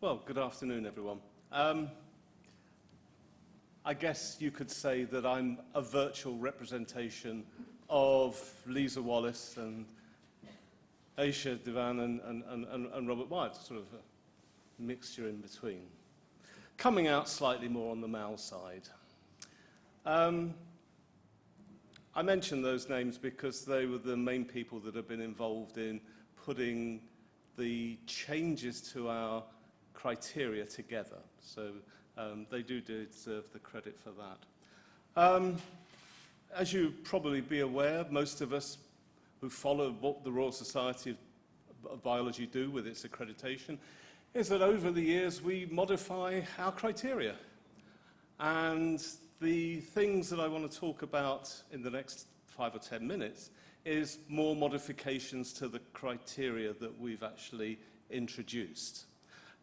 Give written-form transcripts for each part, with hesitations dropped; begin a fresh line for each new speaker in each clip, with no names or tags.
Well, good afternoon, everyone. I guess you could say that I'm a virtual representation of Lisa Wallace and Aisha Divan and Robert Wyatt, sort of a mixture in between. Coming out slightly more on the male side. I mention those names because they were the main people that have been involved in putting the changes to our criteria together. So they do deserve the credit for that. As you probably be aware, most of us who follow what the Royal Society of Biology do with its accreditation is that over the years we modify our criteria. And the things that I want to talk about in the next 5 or 10 minutes is more modifications to the criteria that we've actually introduced.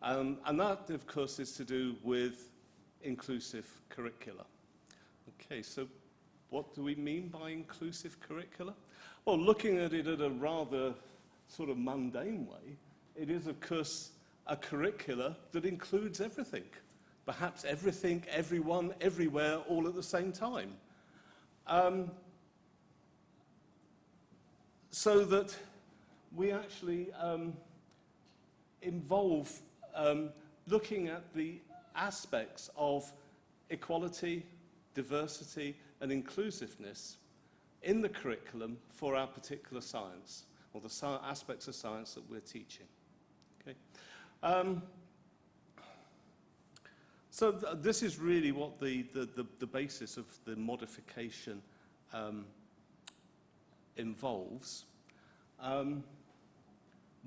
And that, of course, is to do with inclusive curricula. Okay, so what do we mean by inclusive curricula? Well, looking at it at a rather sort of mundane way, it is, of course, a curricula that includes everything. Perhaps everything, everyone, everywhere, all at the same time. So that we actually involve looking at the aspects of equality, diversity, and inclusiveness in the curriculum for our particular science, or the aspects of science that we're teaching. Okay? So this is really what the basis of the modification involves.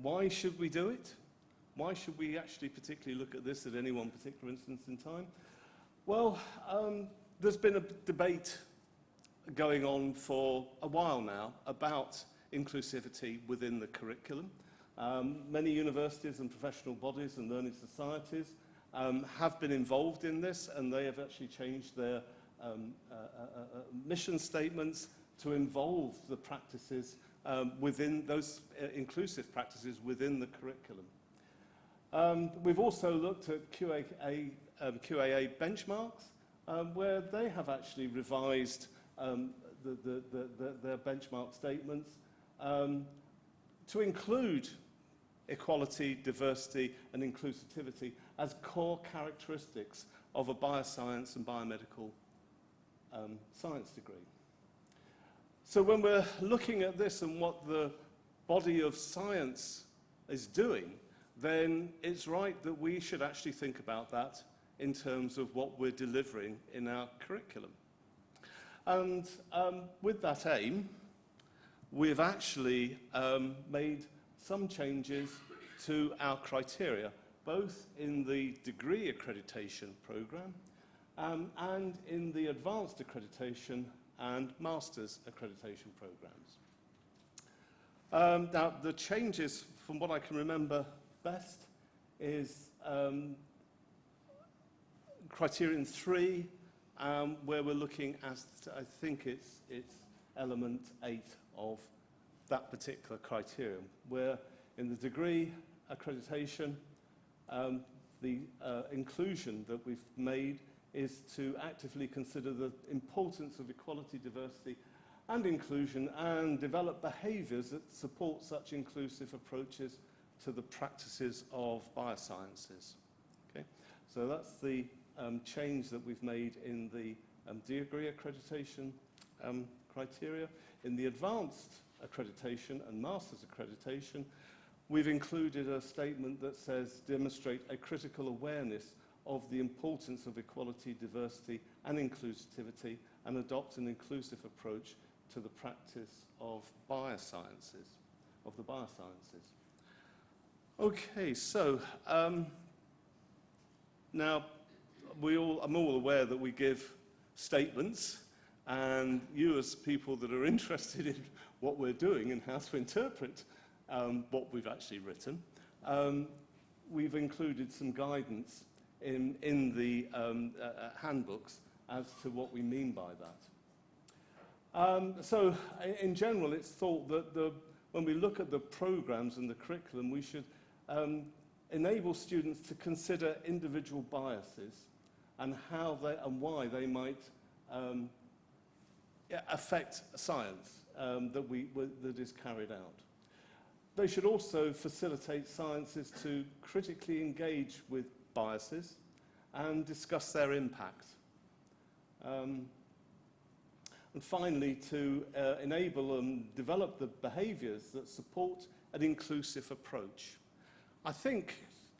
Why should we do it? Why should we actually particularly look at this at any one particular instance in time? Well, there's been a debate going on for a while now about inclusivity within the curriculum. Many universities and professional bodies and learning societies have been involved in this, and they have actually changed their mission statements to involve the practices within those inclusive practices within the curriculum. We've also looked at QAA benchmarks, where they have actually revised their benchmark statements to include equality, diversity, and inclusivity as core characteristics of a bioscience and biomedical science degree. So when we're looking at this and what the body of science is doing, then it's right that we should actually think about that in terms of what we're delivering in our curriculum. And with that aim, we've actually made some changes to our criteria, both in the degree accreditation program and in the advanced accreditation and master's accreditation programs. Now, the changes, from what I can remember best, is criterion 3, where we're looking at, I think it's element 8 of that particular criterion, where in the degree accreditation, the inclusion that we've made is to actively consider the importance of equality, diversity, and inclusion, and develop behaviours that support such inclusive approaches to the practices of biosciences. Okay? So that's the change that we've made in the degree accreditation criteria. In the advanced accreditation and master's accreditation, we've included a statement that says, demonstrate a critical awareness of the importance of equality, diversity, and inclusivity, and adopt an inclusive approach to the practice of biosciences, of the biosciences. Okay, so now I'm all aware that we give statements, and you as people that are interested in what we're doing and how to interpret what we've actually written, we've included some guidance in the handbooks as to what we mean by that. So in general, it's thought that when we look at the programs and the curriculum, we should enable students to consider individual biases and how they and why they might affect science that is carried out. They should also facilitate scientists to critically engage with biases and discuss their impact. And finally, to enable and develop the behaviours that support an inclusive approach. I think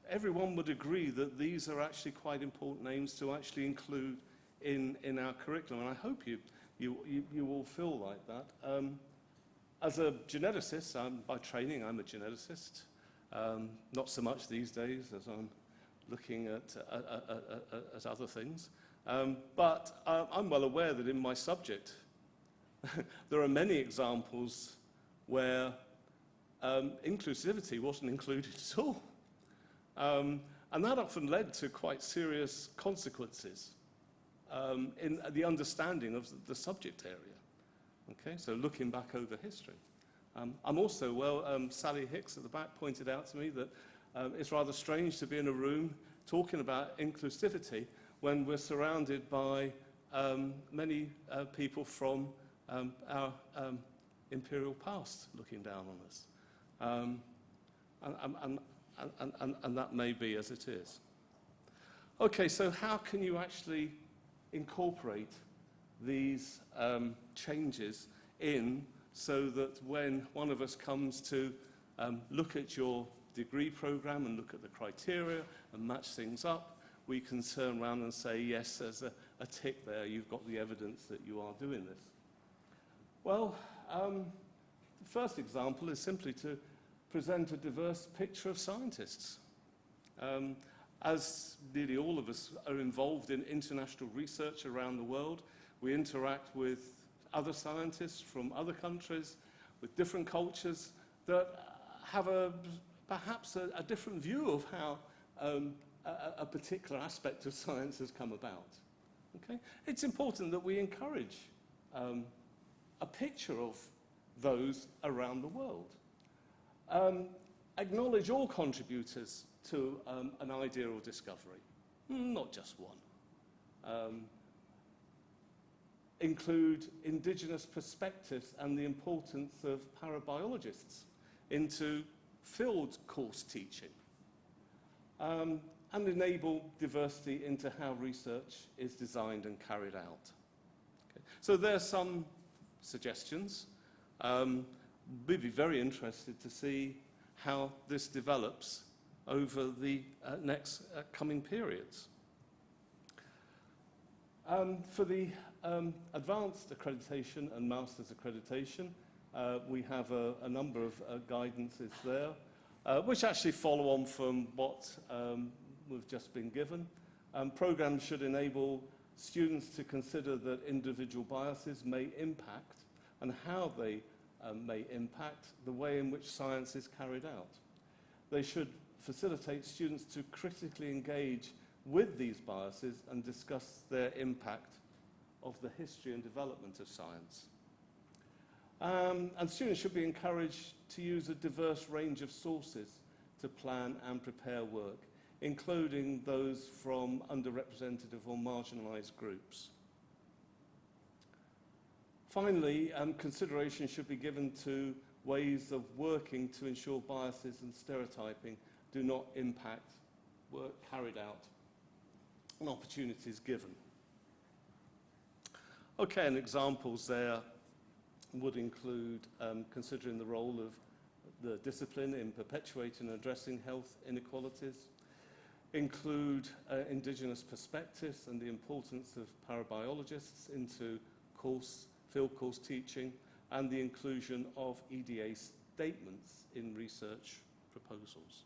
everyone would agree that these are actually quite important aims to actually include in our curriculum, and I hope you all feel like that. As a geneticist, by training I'm a geneticist, not so much these days as I'm looking at other things, but I'm well aware that in my subject there are many examples where inclusivity wasn't included at all. And that often led to quite serious consequences in the understanding of the subject area. Okay, so looking back over history. I'm also, Sally Hicks at the back pointed out to me that it's rather strange to be in a room talking about inclusivity when we're surrounded by many people from our imperial past looking down on us. And that may be as it is. Okay, so how can you actually incorporate these changes in so that when one of us comes to look at your degree program and look at the criteria and match things up, we can turn around and say, yes, there's a tick there, you've got the evidence that you are doing this. Well, the first example is simply to present a diverse picture of scientists. As nearly all of us are involved in international research around the world, we interact with other scientists from other countries, with different cultures that have perhaps a different view of how a particular aspect of science has come about. Okay? It's important that we encourage a picture of those around the world. Acknowledge all contributors to an idea or discovery, not just one. Include indigenous perspectives and the importance of parabiologists into field course teaching. And enable diversity into how research is designed and carried out. Okay. So there are some suggestions. We'd be very interested to see how this develops over the next coming periods. For the advanced accreditation and master's accreditation, we have a number of guidances there, which actually follow on from what we've just been given. Programs should enable students to consider that individual biases may impact and how they may impact the way in which science is carried out. They should facilitate students to critically engage with these biases and discuss their impact of the history and development of science. And students should be encouraged to use a diverse range of sources to plan and prepare work, including those from underrepresented or marginalised groups. Finally, consideration should be given to ways of working to ensure biases and stereotyping do not impact work carried out and opportunities given. Okay, and examples there would include considering the role of the discipline in perpetuating and addressing health inequalities, include indigenous perspectives and the importance of parabiologists into field course teaching, and the inclusion of EDA statements in research proposals.